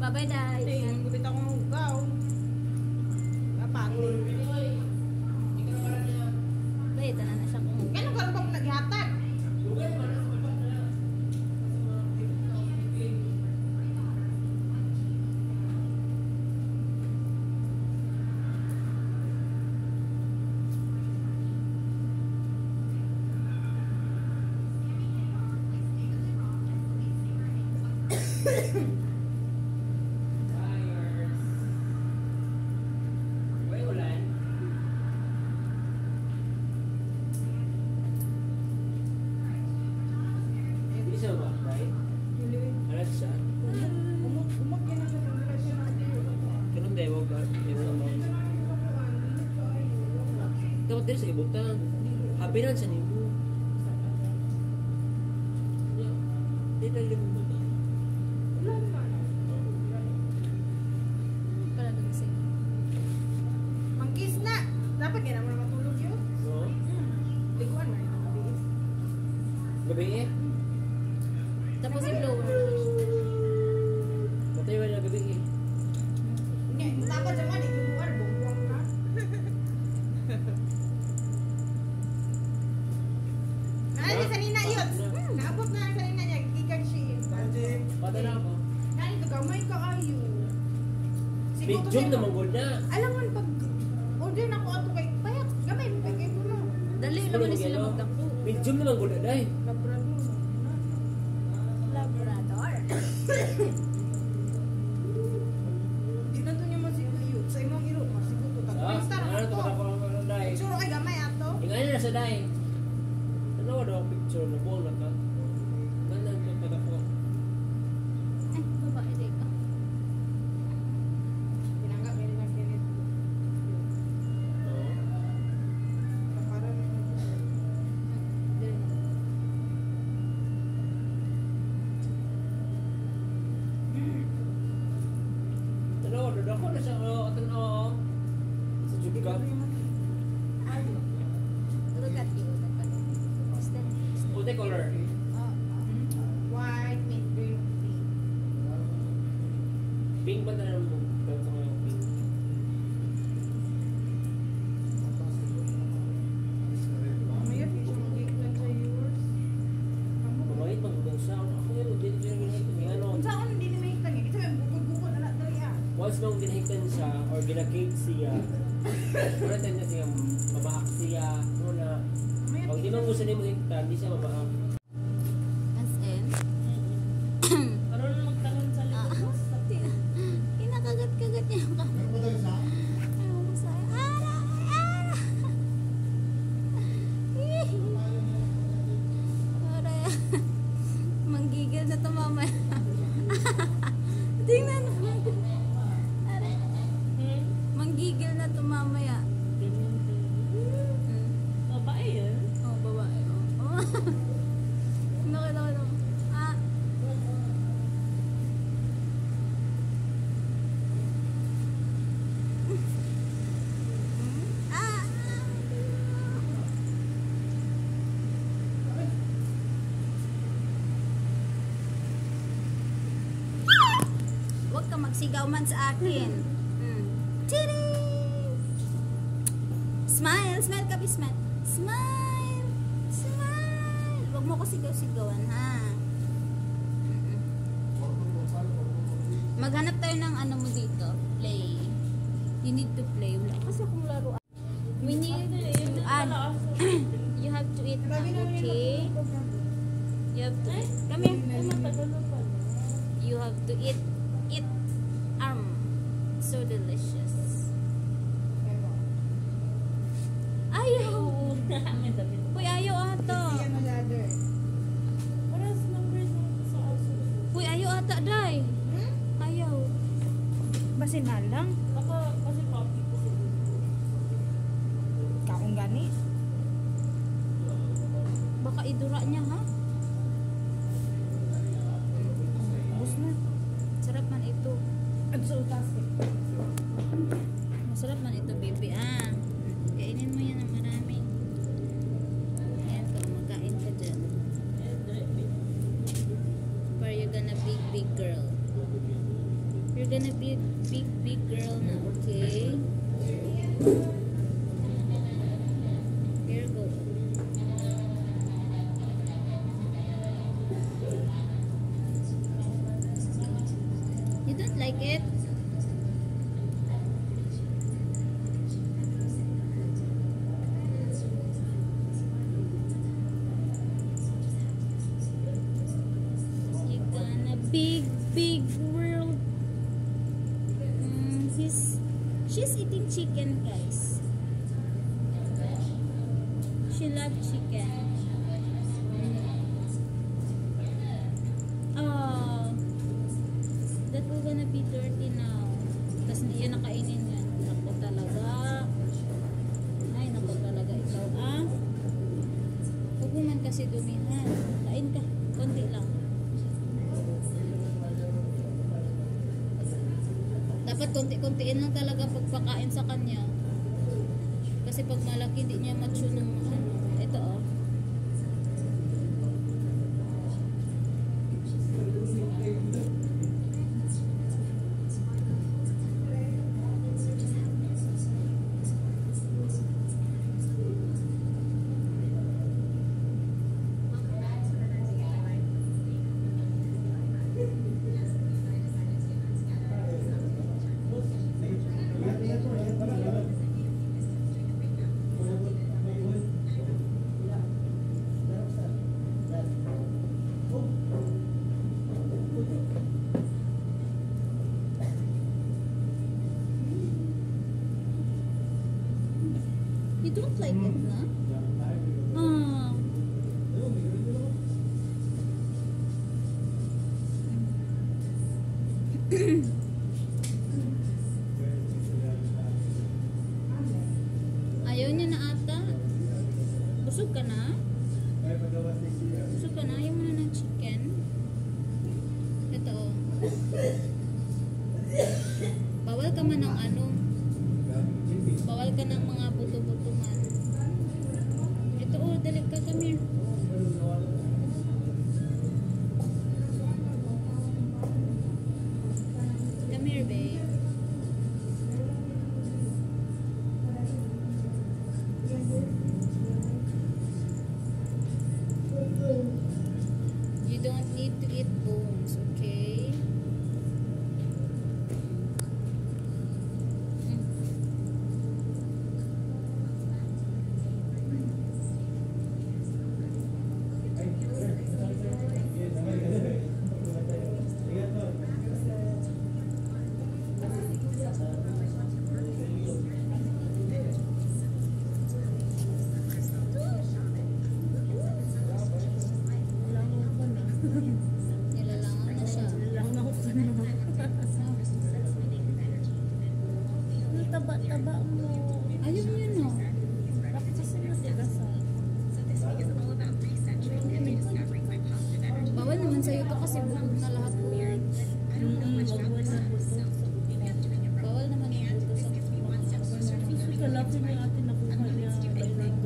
Bye-bye, Day. Tingin, gupit akong hugaw. Kapati. Wait, na siya kung... Kailan ka rin bang naghatag? Dapat din sa ibutan. Habiran sa nimo. Di na limutan. Para dun sa... Mangkis na! Dapat kaya naman matulog yun. Oo. Liguan na rin ang mabilis. Gabi eh. Tapos i-blower. Patay ba na gabi eh. Hindi, dapat naman liguan. Bubuang na. Naalala sa nina yun. Naabot na sa nina niya. Gigan siya. Patay na ako. Naalala ka, may kaayo. Medium naman good na. Alam mo, pag order na ko ato kay payak, gamay mo kay ko na. Dali naman na sila magdako. Medium naman good na dahil. Labrador. Labrador. Di na to niya masiguyod. Sa imong iro, masiguto. Tag-5 star Ano ito ako. ako ng dahil. Suro kay gamay ato. Ingay na sa dahil. Ano daw ang picture na buong naka. Ganun yung pagkako. Ay, babae din ka. Pinanggap meron na kilit. Oo. Kaparan na yun. Dili na. Tanaw, dadako na siya. Tanaw. Sa Jubika. Look at you. Puti color. White, mint, green, pink. Pink ba na mo? Ganito ko yung pink. Mamaya, fish ang cake lang sa yours. Mamait magbugang siya. Ako yun, hindi siya ano. Kung saan hindi ni may tangi, kasi may bukod-bukod na dali ah. Once nung ginahikan siya or ginakake siya, wala tayo na siya mamahak siya. Muna. Pag di man gusto niya maghikan, hindi siya mamahak. As in? Karoon na magtanong sa likod. Kinakagat-kagat niya yung kamay. Ayaw mo sa'yo. Ara! Ara! Ara! Manggigil na ito mamaya. Tingnan mo. Ara! Manggigil na ito mamaya. Babae yan. Oh, babae. Oh. Nakita. Ah. Ah. Huwag ka magsigaw man sa akin. Cheers! Smile! Smile ka, smile! Smile! Smile! Huwag mo ko sigaw-sigawan, ha? Maghanap tayo ng ano mo dito. Play. You need to play. Wala kasi akong laruan. We need to add. You have to eat now, okay? You have to eat. Come here. You have to eat. Eat. So delicious. Ayaw. Uy, ayaw ata. Uy, ayaw ata, Day. Ayaw. Basin na lang. Kasi papi. Kaong gani. Baka idura niya, ha? Bus na. Sarap man ito. At sa utas. Masarap man ito, baby, ah. Kainin mo yan ng marami. Ayan ka, kumakain ka dyan. For you're gonna be big girl. You're You're gonna be a big girl now, okay? Here go. You don't like it? You gonna big world. She's eating chicken, guys. She loves chicken. Oh, that will gonna be dirty now. Tapos hindi yan nakainin yan. Naku talaga. Ay, naku talaga ikaw, ah. Huwag mo man kasi dumihan. Kain ka. Konti lang. Dapat konti-kontiin lang talaga pagpakain sa kanya. Kasi pag malaki, hindi niya mature ng ano. Ito, oh. You don't like it, na? Ah. Ayaw niya na ata. Busog ka na? Busog ka na? Ayaw mo na ng chicken? Ito, oh. Bawal ka man ng ano. Bawal ka ng mga buto-buto man. Ito, oh, dali ka, come here. Come here, babe. You don't need to eat bones, okay? Nilalangan na siya. Taba-taba mo. Ayun yun, no? Bakit kasi matigasan? Bawal naman sa'yo to kasi bukod na lahat po. Wag mo na buto. Bawal naman yung buto sa Kasi kalapin yung atin nakuha niya. Kailangan.